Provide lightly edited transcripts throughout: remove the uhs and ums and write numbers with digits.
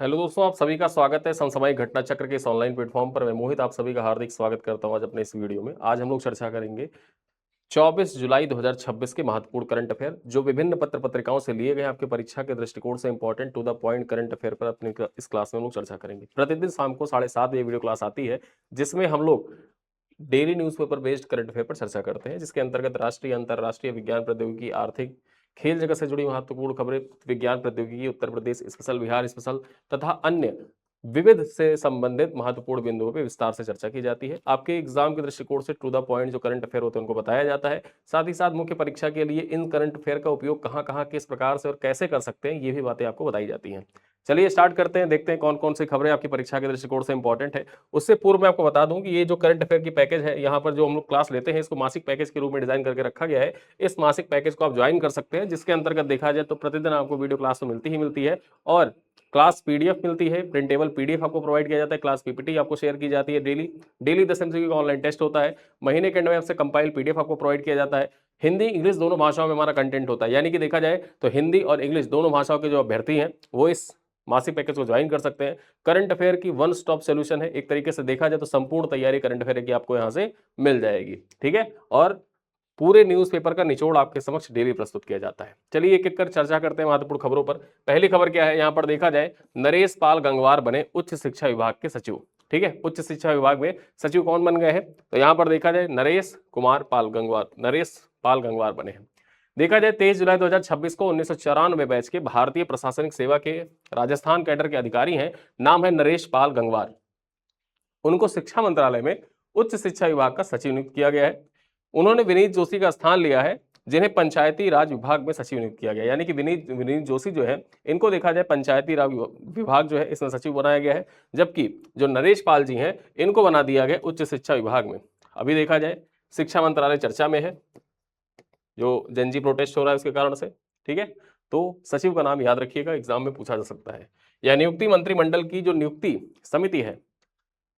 Hello दोस्तों, आप सभी का स्वागत है समसामयिक घटना चक्र के इस ऑनलाइन प्लेटफॉर्म पर। मैं मोहित आप सभी का हार्दिक स्वागत करता हूं आज अपने इस वीडियो में। आज हम लोग चर्चा करेंगे 24 जुलाई 2026 के महत्वपूर्ण करंट अफेयर, जो विभिन्न पत्र पत्रिकाओं से लिए गए आपके परीक्षा के दृष्टिकोण से important to the point current affair पर अपनी इस क्लास में हम लोग चर्चा करेंगे। प्रतिदिन शाम को 7:30 बजे वीडियो क्लास आती है, जिसमें हम लोग daily newspaper based current affair पर चर्चा करते हैं, जिसके अंतर्गत राष्ट्रीय, अंतर्राष्ट्रीय, विज्ञान प्रौद्योगिकी, आर्थिक, खेल जगत से जुड़ी महत्वपूर्ण खबरें, विज्ञान प्रौद्योगिकी, उत्तर प्रदेश स्पेशल, बिहार स्पेशल तथा अन्य विविध से संबंधित महत्वपूर्ण बिंदुओं पर विस्तार से चर्चा की जाती है। आपके एग्जाम के दृष्टिकोण से टू द पॉइंट जो करंट अफेयर होते हैं उनको बताया जाता है। साथ ही साथ मुख्य परीक्षा के लिए इन करंट अफेयर का उपयोग कहाँ कहाँ किस प्रकार से और कैसे कर सकते हैं, ये भी बातें आपको बताई जाती हैं। चलिए स्टार्ट करते हैं, देखते हैं कौन कौन सी खबरें आपकी परीक्षा के दृष्टिकोण से इंपॉर्टेंट है। उससे पूर्व मैं आपको बता दूं कि ये जो करंट अफेयर की पैकेज है, यहाँ पर जो हम लोग क्लास लेते हैं, इसको मासिक पैकेज के रूप में डिजाइन करके रखा गया है। इस मासिक पैकेज को आप ज्वाइन कर सकते हैं, जिसके अंतर्गत देखा जाए तो प्रतिदिन आपको वीडियो क्लास तो मिलती ही मिलती है, और क्लास पीडीएफ मिलती है, प्रिंटेबल पीडीएफ आपको प्रोवाइड किया जाता है, क्लास पीपीटी आपको शेयर की जाती है, डेली 10 MCQ का ऑनलाइन टेस्ट होता है, महीने के एंड में आपसे कंपाइल पीडीएफ आपको प्रोवाइड किया जाता है। हिंदी इंग्लिश दोनों भाषाओं में हमारा कंटेंट होता है, यानी कि देखा जाए तो हिंदी और इंग्लिश दोनों भाषाओं के जो अभ्यर्थी हैं वो इस मासिक पैकेज को ज्वाइन कर सकते हैं। करंट अफेयर की वन स्टॉप सॉल्यूशन है, एक तरीके से देखा जाए तो संपूर्ण तैयारी करंट अफेयर की आपको यहां से मिल जाएगी। ठीक है, और पूरे न्यूज़पेपर का निचोड़ आपके समक्ष डेली प्रस्तुत किया जाता है। चलिए एक एक कर चर्चा करते हैं महत्वपूर्ण खबरों पर। पहली खबर क्या है, यहाँ पर देखा जाए नरेश पाल गंगवार बने उच्च शिक्षा विभाग के सचिव। ठीक है, उच्च शिक्षा विभाग में सचिव कौन बन गए हैं, तो यहाँ पर देखा जाए नरेश पाल गंगवार बने हैं। देखा जाए 23 जुलाई 2026 को 1994 बैच के भारतीय प्रशासनिक सेवा के राजस्थान कैडर के अधिकारी हैं, नाम है नरेश पाल गंगवार। उनको शिक्षा मंत्रालय में उच्च शिक्षा विभाग का सचिव नियुक्त किया गया है। उन्होंने विनीत जोशी का स्थान लिया है, जिन्हें पंचायती राज विभाग में सचिव नियुक्त किया गया, यानी कि विनीत जोशी जो है, इनको देखा जाए पंचायती राज विभाग जो है इसमें सचिव बनाया गया है, जबकि जो नरेश पाल जी हैं इनको बना दिया गया उच्च शिक्षा विभाग में। अभी देखा जाए शिक्षा मंत्रालय चर्चा में है, जो जनजी प्रोटेस्ट हो रहा है उसके कारण से। ठीक है, तो सचिव का नाम याद रखिएगा, एग्जाम में पूछा जा सकता है। यह नियुक्ति मंत्रिमंडल की जो नियुक्ति समिति है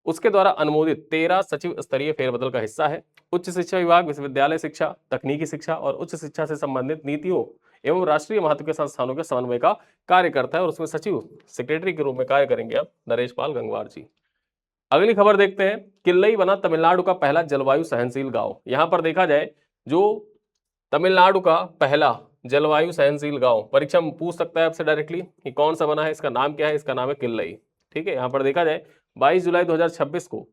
उसके द्वारा अनुमोदित 13 सचिव स्तरीय फेरबदल का हिस्सा है। उच्च शिक्षा विभाग विश्वविद्यालय शिक्षा, तकनीकी शिक्षा और उच्च शिक्षा से संबंधित नीतियों एवं राष्ट्रीय महत्व के संस्थानों के समन्वय का कार्य करता है, और उसमें सचिव सेक्रेटरी के रूप में कार्य करेंगे अब नरेश पाल गंगवार जी। अगली खबर देखते हैं, किल्लई बना तमिलनाडु का पहला जलवायु सहनशील गांव। यहां पर देखा जाए जो तमिलनाडु का पहला जलवायु सहनशील गांव, परीक्षा में पूछ सकता है आपसे डायरेक्टली कि कौन सा बना है, इसका नाम क्या है, इसका नाम है किल्लई। ठीक है, यहां पर देखा जाए 22 जुलाई 2026 को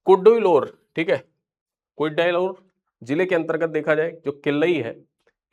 कुड्डुलोर, ठीक है, कुड्डलोर जिले के अंतर्गत देखा जाए जो किल्लई है,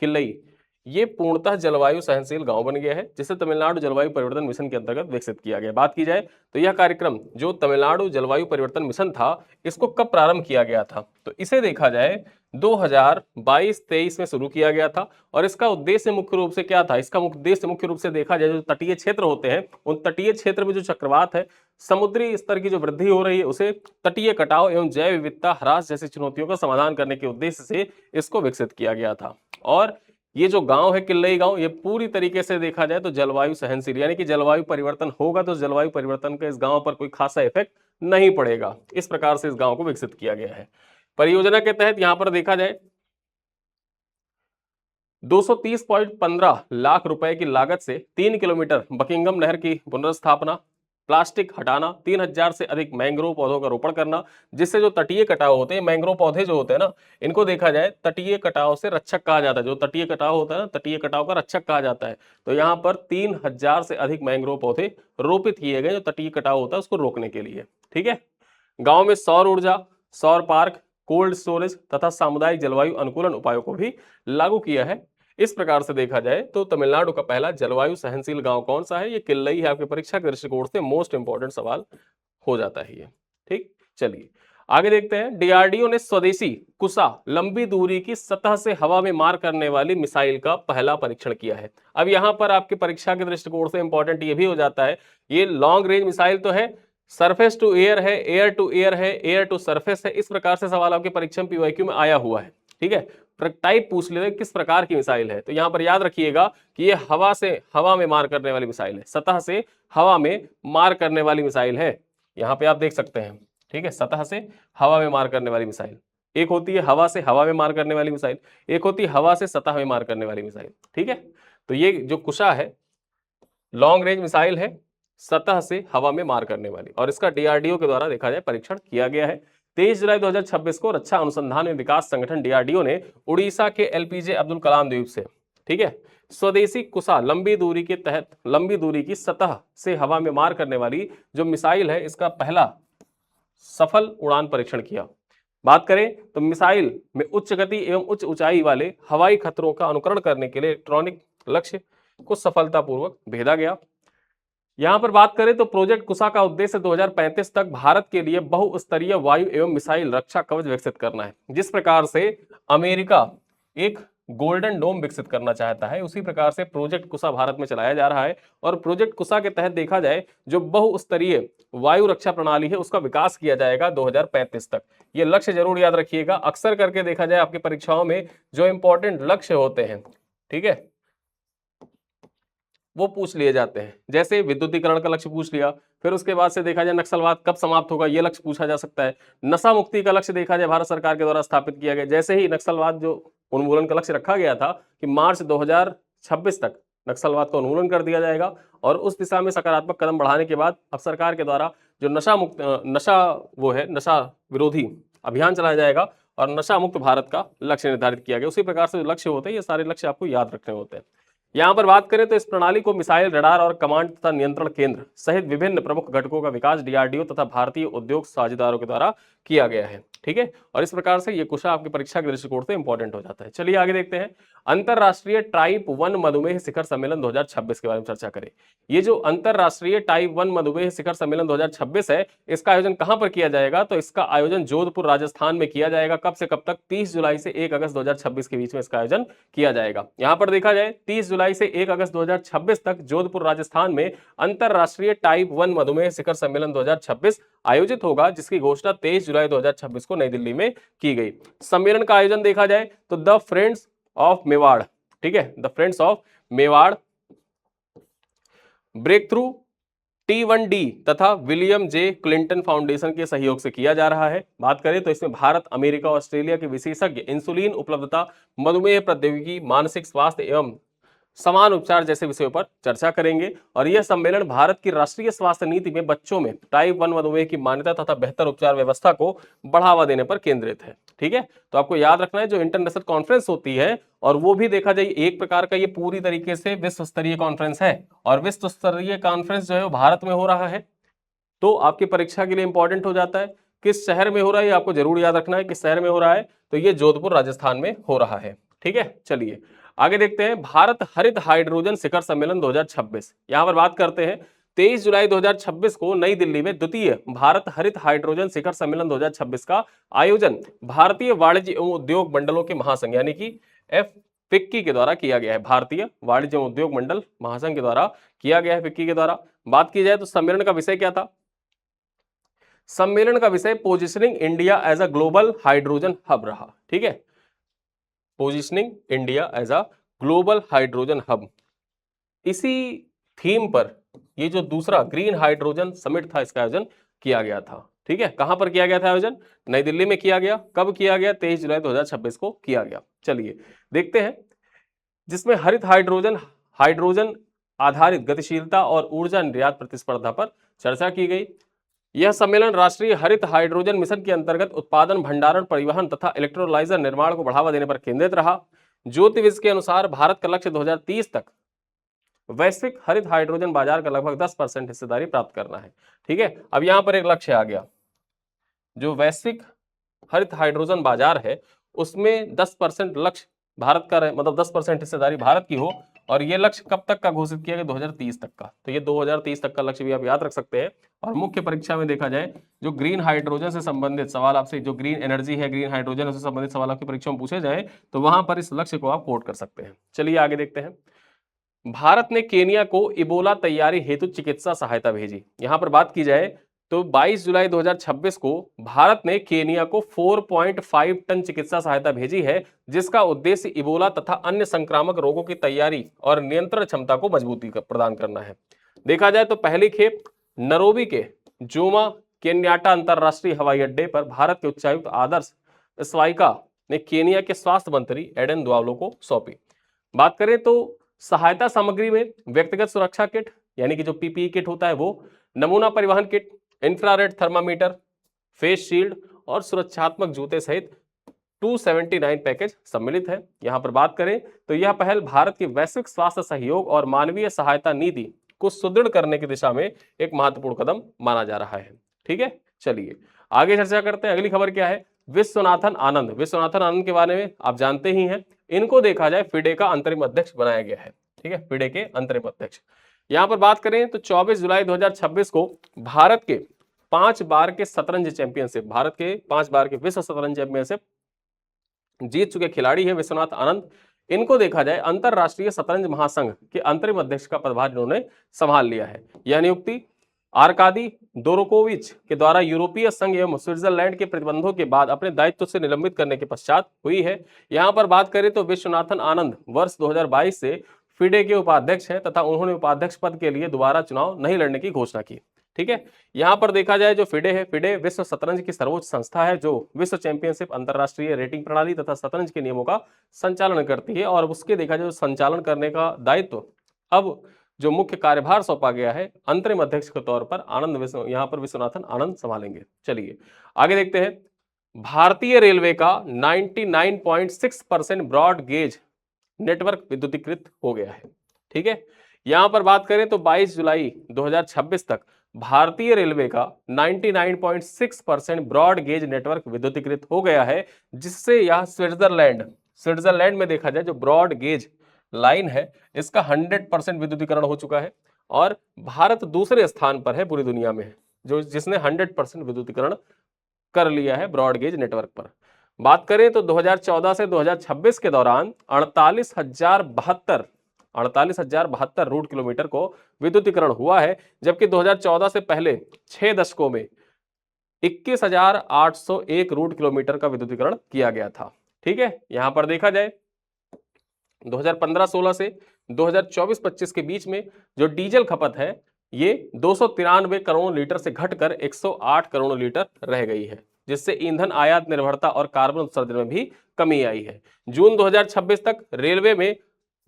किल्लई ये पूर्णतः जलवायु सहनशील गांव बन गया है, जिसे तमिलनाडु जलवायु परिवर्तन मिशन के अंतर्गत विकसित किया गया। बात की जाए तो यह कार्यक्रम जो तमिलनाडु जलवायु परिवर्तन मिशन था, इसको कब प्रारंभ किया गया था, तो इसे देखा जाए 2022-23 में शुरू किया गया था। और इसका उद्देश्य मुख्य रूप से क्या था, इसका उद्देश्य मुख्य रूप से देखा जाए जो तटीय क्षेत्र होते हैं, उन तटीय क्षेत्र में जो चक्रवात है, समुद्री स्तर की जो वृद्धि हो रही है, उसे तटीय कटाव एवं जैव विविधता ह्रास जैसी चुनौतियों का समाधान करने के उद्देश्य से इसको विकसित किया गया था। और ये जो गांव है किल्लई गांव, ये पूरी तरीके से देखा जाए तो जलवायु सहनशील, यानी कि जलवायु परिवर्तन होगा तो जलवायु परिवर्तन का इस गांव पर कोई खासा इफेक्ट नहीं पड़ेगा, इस प्रकार से इस गांव को विकसित किया गया है। परियोजना के तहत यहां पर देखा जाए 230.15 लाख रुपए की लागत से 3 किलोमीटर बकिंगम नहर की पुनर्स्थापना, प्लास्टिक हटाना, 3000 से अधिक मैंग्रोव पौधों का रोपण करना, जिससे जो तटीय कटाव होते हैं, मैंग्रोव पौधे जो होते हैं ना, इनको देखा जाए तटीय कटाव से रक्षक कहा जाता है। जो तटीय कटाव होता है ना, तटीय कटाव का रक्षक कहा जाता है। तो यहाँ पर 3000 से अधिक मैंग्रोव पौधे रोपित किए गए जो तटीय कटाव होता है उसको रोकने के लिए। ठीक है, गांव में सौर ऊर्जा, सौर पार्क, कोल्ड स्टोरेज तथा सामुदायिक जलवायु अनुकूलन उपायों को भी लागू किया है। इस प्रकार से देखा जाए तो तमिलनाडु का पहला जलवायु सहनशील गांव कौन सा है, ये किल्लई है। आपके परीक्षा के दृष्टिकोण से मोस्ट इंपॉर्टेंट सवाल हो जाता है ये। ठीक, चलिए आगे देखते हैं। डीआरडीओ ने स्वदेशी कुसा लंबी दूरी की सतह से हवा में मार करने वाली मिसाइल का पहला परीक्षण किया है। अब यहां पर आपकी परीक्षा के दृष्टिकोण से इंपॉर्टेंट ये भी हो जाता है, ये लॉन्ग रेंज मिसाइल तो है, सरफेस टू एयर है, एयर टू एयर है, एयर टू सरफेस है, इस प्रकार से सवाल आपके परीक्षा में पीवाईक्यू में आया हुआ है। ठीक है, टाइप पूछ लेते किस प्रकार की मिसाइल है, तो यहां पर याद रखिएगा कि ये हवा से हवा में मार करने वाली मिसाइल है, सतह से हवा में मार करने वाली मिसाइल है। यहां पे आप देख सकते हैं, ठीक है, सतह से हवा में मार करने वाली मिसाइल। एक होती है हवा से हवा में मार करने वाली मिसाइल, एक होती है हवा से सतह में मार करने वाली मिसाइल। ठीक है, तो ये जो कुशा है लॉन्ग रेंज मिसाइल है, सतह से हवा में मार करने वाली, और इसका डीआरडीओ के द्वारा देखा जाए परीक्षण किया गया है। 23 जुलाई 2026 को रक्षा अनुसंधान एवं विकास संगठन डीआरडीओ ने उड़ीसा के एलपीजे अब्दुल कलाम द्वीप से, ठीक है, स्वदेशी कुसा लंबी दूरी के तहत लंबी दूरी की सतह से हवा में मार करने वाली जो मिसाइल है, इसका पहला सफल उड़ान परीक्षण किया। बात करें तो मिसाइल में उच्च गति एवं उच्च ऊंचाई वाले हवाई खतरों का अनुकरण करने के लिए इलेक्ट्रॉनिक लक्ष्य को सफलतापूर्वक भेदा गया। यहां पर बात करें तो प्रोजेक्ट कुसा का उद्देश्य 2035 तक भारत के लिए बहुस्तरीय वायु एवं मिसाइल रक्षा कवच विकसित करना है। जिस प्रकार से अमेरिका एक गोल्डन डोम विकसित करना चाहता है, उसी प्रकार से प्रोजेक्ट कुसा भारत में चलाया जा रहा है। और प्रोजेक्ट कुसा के तहत देखा जाए जो बहुस्तरीय वायु रक्षा प्रणाली है, उसका विकास किया जाएगा 2035 तक। ये लक्ष्य जरूर याद रखिएगा। अक्सर करके देखा जाए आपकी परीक्षाओं में जो इंपॉर्टेंट लक्ष्य होते हैं, ठीक है, वो पूछ लिए जाते हैं। जैसे विद्युतीकरण का लक्ष्य पूछ लिया, फिर उसके बाद से देखा जाए नक्सलवाद कब समाप्त होगा, ये लक्ष्य पूछा जा सकता है। नशा मुक्ति का लक्ष्य देखा जाए भारत सरकार के द्वारा स्थापित किया गया। जैसे ही नक्सलवाद जो उन्मूलन का लक्ष्य रखा गया था कि मार्च 2026 तक नक्सलवाद का उन्मूलन कर दिया जाएगा, और उस दिशा में सकारात्मक कदम बढ़ाने के बाद अब सरकार के द्वारा जो नशा विरोधी अभियान चलाया जाएगा और नशा मुक्त भारत का लक्ष्य निर्धारित किया गया। उसी प्रकार से जो लक्ष्य होते हैं, ये सारे लक्ष्य आपको याद रखने होते हैं। यहां पर बात करें तो इस प्रणाली को मिसाइल रडार और कमांड तथा नियंत्रण केंद्र सहित विभिन्न प्रमुख घटकों का विकास डीआरडीओ तथा भारतीय उद्योग साझेदारों के द्वारा किया गया है, ठीक है। और इस प्रकार से ये कुशा आपकी परीक्षा के दृष्टिकोण से इंपॉर्टेंट हो जाता है। चलिए आगे देखते हैं, अंतरराष्ट्रीय टाइप 1 मधुमेह शिखर सम्मेलन 2026 के बारे में चर्चा करें। ये जो अंतरराष्ट्रीय टाइप 1 मधुमेह शिखर सम्मेलन 2026 है, इसका आयोजन कहां पर किया जाएगा? तो इसका आयोजन जोधपुर राजस्थान में किया जाएगा। कब से कब तक? 30 जुलाई से 1 अगस्त 2026 के बीच में इसका आयोजन किया जाएगा। यहां पर देखा जाए 30 जुलाई से 1 अगस्त 2026 तक जोधपुर राजस्थान में अंतरराष्ट्रीय टाइप 1 मधुमेह शिखर सम्मेलन 2026 आयोजित होगा, जिसकी घोषणा 23 जुलाई 2026 को नई दिल्ली में की गई। सम्मेलन का आयोजन देखा जाए तो द फ्रेंड्स ऑफ मेवाड़, ठीक है, the friends of Mewar, break through T1D तथा विलियम जे क्लिंटन फाउंडेशन के सहयोग से किया जा रहा है। बात करें तो इसमें भारत, अमेरिका, ऑस्ट्रेलिया के विशेषज्ञ इंसुलिन उपलब्धता, मधुमेह प्रौद्योगिकी, मानसिक स्वास्थ्य एवं समान उपचार जैसे विषयों पर चर्चा करेंगे। और यह सम्मेलन भारत की राष्ट्रीय स्वास्थ्य नीति में बच्चों में टाइप 1 मधुमेह की मान्यता तथा बेहतर उपचार व्यवस्था को बढ़ावा देने पर केंद्रित है, ठीक है। तो आपको याद रखना है जो इंटरनेशनल कॉन्फ्रेंस होती है, और वो भी देखा जाए एक प्रकार का ये पूरी तरीके से विश्व स्तरीय कॉन्फ्रेंस है, और विश्व स्तरीय कॉन्फ्रेंस जो है वो भारत में हो रहा है। तो आपकी परीक्षा के लिए इंपॉर्टेंट हो जाता है किस शहर में हो रहा है, आपको जरूर याद रखना है किस शहर में हो रहा है। तो ये जोधपुर राजस्थान में हो रहा है, ठीक है। चलिए आगे देखते हैं, भारत हरित हाइड्रोजन शिखर सम्मेलन 2026। यहां पर बात करते हैं 23 जुलाई 2026 को नई दिल्ली में द्वितीय भारत हरित हाइड्रोजन शिखर सम्मेलन 2026 का आयोजन भारतीय वाणिज्य एवं उद्योग मंडलों के महासंघ यानी कि फिक्की के द्वारा किया गया है। भारतीय वाणिज्य एवं उद्योग मंडल महासंघ के द्वारा किया गया है, फिक्की के द्वारा। बात की जाए तो सम्मेलन का विषय क्या था? सम्मेलन का विषय positioning India as a global hydrogen hub रहा, ठीक है, positioning India as a global hydrogen hub. इसी थीम पर ये जो दूसरा ग्रीन हाइड्रोजन समिट था, इसका आयोजन किया गया था, ठीक है। कहां पर किया गया था आयोजन? नई दिल्ली में किया गया। कब किया गया? 23 जुलाई 2026 को किया गया। चलिए देखते हैं, जिसमें हरित हाइड्रोजन आधारित गतिशीलता और ऊर्जा निर्यात प्रतिस्पर्धा पर चर्चा की गई। यह सम्मेलन राष्ट्रीय हरित हाइड्रोजन मिशन के अंतर्गत उत्पादन, भंडारण, परिवहन तथा इलेक्ट्रोलाइजर निर्माण को बढ़ावा देने पर केंद्रित रहा। ज्योतिविज के अनुसार भारत का लक्ष्य 2030 तक वैश्विक हरित हाइड्रोजन बाजार का लगभग 10% हिस्सेदारी प्राप्त करना है, ठीक है। अब यहां पर एक लक्ष्य आ गया, जो वैश्विक हरित हाइड्रोजन बाजार है उसमें 10% लक्ष्य भारत का रहे, मतलब 10% हिस्सेदारी भारत की हो। और ये लक्ष्य कब तक का घोषित किया गया? 2030 तक का। तो ये 2030 तक का लक्ष्य भी आप याद रख सकते हैं। और मुख्य परीक्षा में देखा जाए जो ग्रीन हाइड्रोजन से संबंधित सवाल आपसे, जो ग्रीन एनर्जी है, ग्रीन हाइड्रोजन से संबंधित सवाल आपकी परीक्षा में पूछे जाए तो वहां पर इस लक्ष्य को आप कोट कर सकते हैं। चलिए आगे देखते हैं, भारत ने केनिया को इबोला तैयारी हेतु चिकित्सा सहायता भेजी। यहां पर बात की जाए तो 22 जुलाई 2026 को भारत ने केनिया को 4.5 टन चिकित्सा सहायता भेजी है, जिसका उद्देश्य इबोला तथा अन्य संक्रामक रोगों की तैयारी और नियंत्रण क्षमता को मजबूती प्रदान करना है। देखा जाए तो पहली खेप नैरोबी के जोमा केन्याटा अंतरराष्ट्रीय हवाई अड्डे पर भारत के उच्चायुक्त आदर्श स्वाइका ने केनिया के स्वास्थ्य मंत्री एडन दुआलो को सौंपी। बात करें तो सहायता सामग्री में व्यक्तिगत सुरक्षा किट, यानी कि जो पीपीई किट होता है वो, नमूना परिवहन kit, infrared thermometer, face shield और सुरक्षात्मक जूते सहित 279 पैकेज सम्मिलित है। यहां पर बात करें तो यह पहल भारत की वैश्विक स्वास्थ्य सहयोग और मानवीय सहायता नीति को सुदृढ़ करने की दिशा में एक महत्वपूर्ण कदम माना जा रहा है। ठीक है, चलिए आगे चर्चा करते हैं। अगली खबर क्या है? विश्वनाथन आनंद। विश्वनाथन आनंद के बारे में आप जानते ही हैं, इनको देखा जाए फिडे का अंतरिम अध्यक्ष बनाया गया है। ठीक है, फिडे के अंतरिम अध्यक्ष। यहां पर बात करें तो 24 जुलाई 2026 को भारत के 5 बार के शतरंज चैंपियनशिप, भारत के 5 बार के विश्व शतरंज चैंपियनशिप जीत चुके खिलाड़ी हैं विश्वनाथ आनंद। इनको देखा जाए अंतरराष्ट्रीय शतरंज महासंघ के अंतरिम अध्यक्ष का पदभार इन्होंने संभाल लिया है। यह नियुक्ति आर्कादी दोरोकोविच के द्वारा यूरोपीय संघ एवं स्विट्जरलैंड के प्रतिबंधों के बाद अपने दायित्व से निलंबित करने के पश्चात हुई है। यहां पर बात करें तो विश्वनाथन आनंद वर्ष 2022 से फिडे के उपाध्यक्ष हैं तथा उन्होंने उपाध्यक्ष पद के लिए दोबारा चुनाव नहीं लड़ने की घोषणा की। ठीक है, यहां पर देखा जाए जो फिडे है, फिडे विश्व शतरंज की सर्वोच्च संस्था है जो विश्व चैंपियनशिप, अंतरराष्ट्रीय रेटिंग प्रणाली तथा शतरंज के नियमों का संचालन करती है। और उसके देखा जाए संचालन करने का दायित्व अब जो मुख्य कार्यभार सौंपा गया है अंतरिम अध्यक्ष के तौर पर यहां पर विश्वनाथन आनंद संभालेंगे। चलिए आगे देखते हैं। भारतीय रेलवे का 99.6% ब्रॉड गेज नेटवर्क विद्युतीकृत हो गया है। ठीक है, यहां पर बात करें तो 22 जुलाई 2026 तक भारतीय रेलवे का 99.6% ब्रॉड गेज नेटवर्क विद्युतीकृत हो गया है, जिससे यह स्विट्जरलैंड में देखा जाए जो ब्रॉड गेज लाइन है इसका 100% विद्युतीकरण हो चुका है और भारत दूसरे स्थान पर है पूरी दुनिया में जो जिसने 100% विद्युतीकरण कर लिया है ब्रॉड गेज नेटवर्क पर। बात करें तो 2014 से 2026 के दौरान 48,072 रूट किलोमीटर को विद्युतीकरण हुआ है, जबकि 2014 से पहले 6 दशकों में 21,801 रूट किलोमीटर का विद्युतीकरण किया गया था। ठीक है, यहां पर देखा जाए 2015-16 से 2024-25 के बीच में जो डीजल खपत है ये 293 करोड़ लीटर से घटकर 108 करोड़ लीटर रह गई है, जिससे ईंधन आयात निर्भरता और कार्बन उत्सर्जन में भी कमी आई है। जून 2026 तक रेलवे में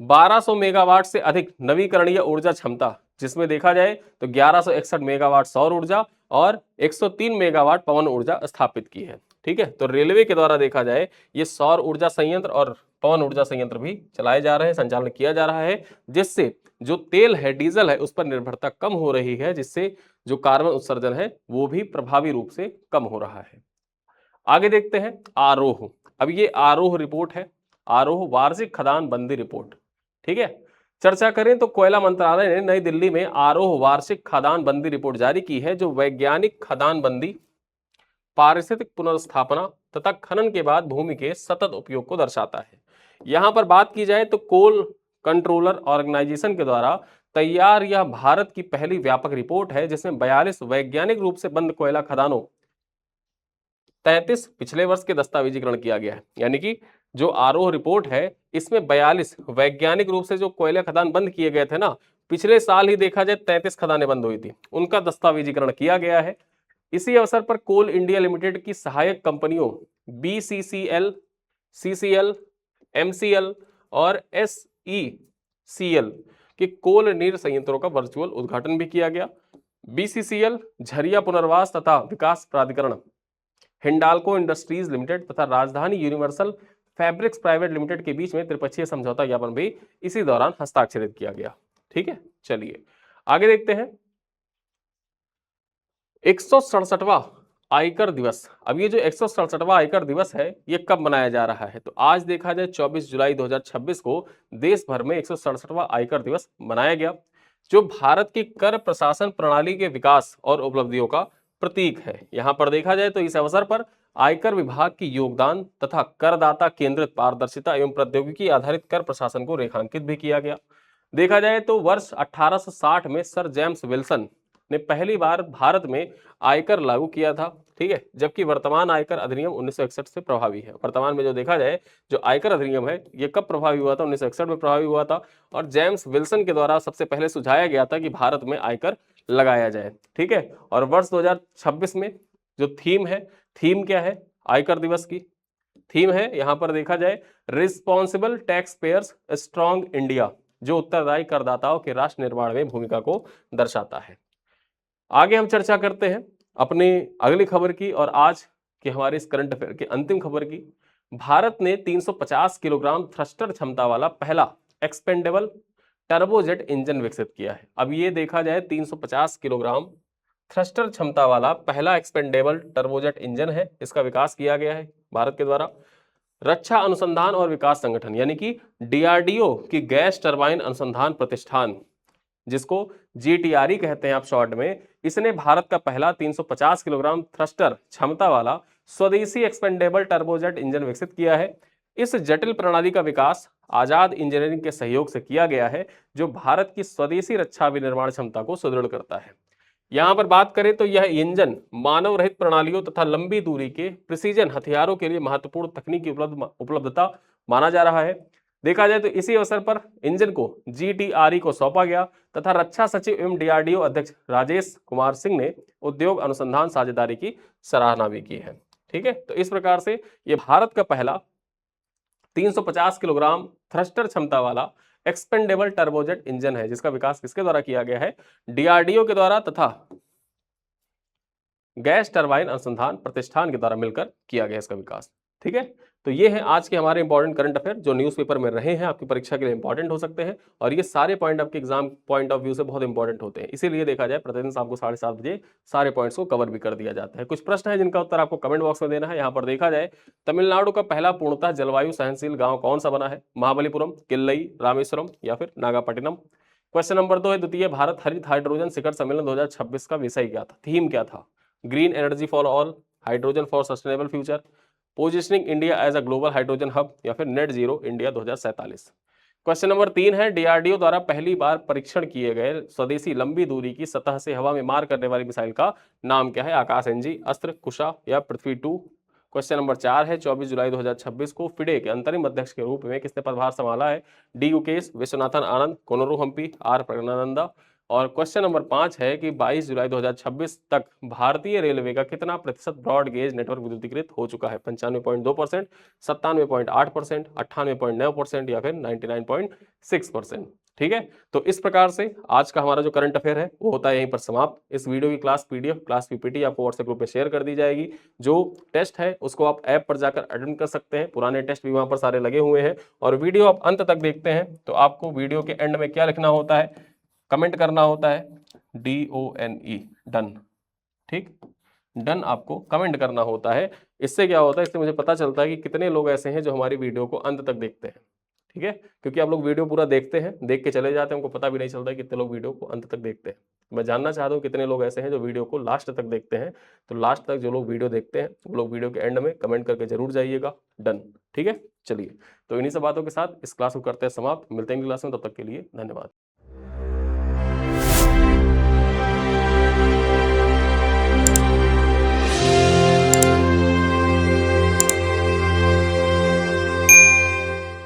1200 मेगावाट से अधिक नवीकरणीय ऊर्जा क्षमता, जिसमें देखा जाए तो 1161 मेगावाट सौर ऊर्जा और 103 मेगावाट पवन ऊर्जा स्थापित की है। ठीक है, तो रेलवे के द्वारा देखा जाए ये सौर ऊर्जा संयंत्र और पवन ऊर्जा संयंत्र भी चलाए जा रहे हैं, संचालन किया जा रहा है, जिससे जो तेल है, डीजल है, उस पर निर्भरता कम हो रही है, जिससे जो कार्बन उत्सर्जन है वो भी प्रभावी रूप से कम हो रहा है। आगे देखते हैं आरोह। अब ये आरोह रिपोर्ट है, आरोह वार्षिक खदान बंदी रिपोर्ट। ठीक है, चर्चा करें तो कोयला मंत्रालय ने नई दिल्ली में आरोह वार्षिक खदान बंदी रिपोर्ट जारी की है, जो वैज्ञानिक खदान बंदी, पारिस्थितिक पुनर्स्थापना तथा खनन के बाद भूमि के सतत उपयोग को दर्शाता है। यहां पर बात की जाए तो कोल कंट्रोलर ऑर्गेनाइजेशन के द्वारा तैयार यह भारत की पहली व्यापक रिपोर्ट है, जिसमें 42 वैज्ञानिक रूप से बंद कोयला खदानों, 33 पिछले वर्ष के दस्तावेजीकरण किया गया है। यानी कि जो आरोह रिपोर्ट है इसमें 42 वैज्ञानिक रूप से जो कोयला खदान बंद किए गए थे ना, पिछले साल ही देखा जाए 33 खदानें बंद हुई थी, उनका दस्तावेजीकरण किया गया है। इसी अवसर पर कोल इंडिया लिमिटेड की सहायक कंपनियों BCCL, CCL, MCL और SECL के कोल नीर संयंत्रों का वर्चुअल उद्घाटन भी किया गया। BCCL झरिया पुनर्वास तथा विकास प्राधिकरण, हिंडाल्को इंडस्ट्रीज लिमिटेड तथा राजधानी यूनिवर्सल फैब्रिक्स प्राइवेट लिमिटेड के बीच में त्रिपक्षीय समझौता ज्ञापन भी इसी दौरान हस्ताक्षरित किया गया। ठीक है, चलिए आगे देखते हैं। 167वां आयकर दिवस। अब ये जो 167वां आयकर दिवस है ये कब मनाया जा रहा है? तो आज देखा जाए 24 जुलाई 2026 को देश भर में 167वां आयकर दिवस मनाया गया, जो भारत की कर प्रशासन प्रणाली के विकास और उपलब्धियों का प्रतीक है। यहां पर देखा जाए तो इस अवसर पर आयकर विभाग की योगदान तथा करदाता केंद्रित पारदर्शिता एवं प्रौद्योगिकी आधारित कर प्रशासन को रेखांकित भी किया गया। देखा जाए तो वर्ष 1860 में सर जेम्स विल्सन ने पहली बार भारत में आयकर लागू किया था। ठीक है, जबकि वर्तमान आयकर अधिनियम 1961 से प्रभावी है। वर्तमान में जो देखा जाए जो आयकर अधिनियम है ये कब प्रभावी हुआ था? 1961 में प्रभावी हुआ था और जेम्स विल्सन के द्वारा सबसे पहले सुझाया गया था कि भारत में आयकर लगाया जाए। ठीक है, और वर्ष 2026 में जो थीम है, थीम क्या है आयकर दिवस की? थीम है यहां पर देखा जाए responsible tax payers strong India. जो उत्तरदायी करदाताओं के राष्ट्र निर्माण में भूमिका को दर्शाता है। आगे हम चर्चा करते हैं अपनी अगली खबर की और आज के हमारे इस करंट अफेयर की अंतिम खबर की। भारत ने 350 किलोग्राम थ्रस्टर क्षमता वाला पहला एक्सपेंडेबल टर्बोजेट इंजन विकसित किया है। अब ये देखा जाए 350 किलोग्राम थ्रस्टर क्षमता वाला पहला एक्सपेंडेबल टर्बोजेट इंजन है, इसका विकास किया गया है भारत के द्वारा। रक्षा अनुसंधान और विकास संगठन यानी कि डीआरडीओ की गैस टरबाइन अनुसंधान प्रतिष्ठान, जिसको जीटीआरई कहते हैं आप शॉर्ट में, इसने भारत का पहला 350 किलोग्राम थ्रस्टर क्षमता वाला स्वदेशी एक्सपेंडेबल टर्बोजेट इंजन विकसित किया है। इस जटिल प्रणाली का विकास आजाद इंजीनियरिंग के सहयोग से किया गया है, जो भारत की स्वदेशी रक्षा विनिर्माण क्षमता को सुदृढ़ करता है। यहां पर बात करें तो यह इंजन मानव रहित प्रणालियों तथा लंबी दूरी के प्रिसीजन हथियारों के लिए महत्वपूर्ण तकनीकी उपलब्धता माना जा रहा है। देखा जाए तो इसी अवसर पर इंजन को जीटीआरई को सौंपा गया तथा रक्षा सचिव एवं डीआरडीओ अध्यक्ष राजेश कुमार सिंह ने उद्योग अनुसंधान साझेदारी की सराहना भी की है। ठीक है, तो इस प्रकार से यह भारत का पहला 350 किलोग्राम थ्रस्टर क्षमता वाला एक्सपेंडेबल टर्बोजेट इंजन है, जिसका विकास किसके द्वारा किया गया है? डीआरडीओ के द्वारा तथा गैस टरबाइन अनुसंधान प्रतिष्ठान के द्वारा मिलकर किया गया इसका विकास। ठीक है, तो ये है आज के हमारे इंपॉर्टेंट करंट अफेयर जो न्यूज़पेपर में रहे हैं, आपकी परीक्षा के लिए इंपॉर्टेंट हो सकते हैं और ये सारे पॉइंट आपके एग्जाम पॉइंट ऑफ व्यू से बहुत इंपॉर्टेंट होते हैं। इसीलिए देखा जाए प्रतिदिन शाम को 7:30 बजे सारे पॉइंट्स को कवर भी कर दिया जाता है। कुछ प्रश्न है जिनका उत्तर आपको कमेंट बॉक्स में देना है। यहाँ पर देखा जाए तमिलनाडु का पहला पूर्णतः जलवायु सहनशील गाँव कौन सा बना है? महाबलीपुरम, किल्लई, रामेश्वरम या फिर नागापट्टिनम। क्वेश्चन नंबर 2 है द्वितीय भारत हरित हाइड्रोजन शिखर सम्मेलन 2026 का विषय क्या था? थीम क्या था? Green energy for all, hydrogen for sustainable future, positioning India as a global hydrogen hub या फिर net zero India 2047। Question number 3 है डीआरडीओ द्वारा पहली बार परीक्षण किए गए स्वदेशी लंबी दूरी की सतह से हवा में मार करने वाली मिसाइल का नाम क्या है? आकाश एनजी, अस्त्र, कुशा या पृथ्वी 2। क्वेश्चन नंबर 4 है 24 जुलाई 2026 को फिडे के अंतरिम अध्यक्ष के रूप में किसने पदभार संभाला है? D Gukesh, Viswanathan Anand, Koneru Humpy, R Praggnanandhaa. और क्वेश्चन नंबर 5 है कि 22 जुलाई 2026 तक भारतीय रेलवे का कितना प्रतिशत ब्रॉड गेज नेटवर्क विद्युतीकृत हो चुका है? 95.2%, 97.8%, 98.9% या फिर 99.6%। ठीक है, तो इस प्रकार से आज का हमारा जो करंट अफेयर है वो होता है यहीं पर समाप्त। इस वीडियो की क्लास पीडीएफ, क्लास पीपीटी आपको व्हाट्सएप ग्रुप में शेयर कर दी जाएगी। जो टेस्ट है उसको आप ऐप पर जाकर अटेंड कर सकते हैं, पुराने टेस्ट भी वहां पर सारे लगे हुए हैं। और वीडियो आप अंत तक देखते हैं तो आपको वीडियो के एंड में क्या लिखना होता है? कमेंट करना होता है DONE, डन। ठीक, डन आपको कमेंट करना होता है। इससे क्या होता है? इससे मुझे पता चलता है कि कितने लोग ऐसे हैं जो हमारी वीडियो को अंत तक देखते हैं। ठीक है, क्योंकि आप लोग वीडियो पूरा देखते हैं, देख के चले जाते हैं, हमको पता भी नहीं चलता है कितने लोग वीडियो को अंत तक देखते हैं। मैं जानना चाहता हूँ कितने लोग ऐसे हैं जो वीडियो को लास्ट तक देखते हैं। तो लास्ट तक जो लोग वीडियो देखते हैं वो लोग वीडियो के एंड में कमेंट करके जरूर जाइएगा, डन। ठीक है, चलिए, तो इन्हीं सब बातों के साथ इस क्लास को करते हैं समाप्त। मिलते हैं अगली क्लास में, तब तक के लिए धन्यवाद।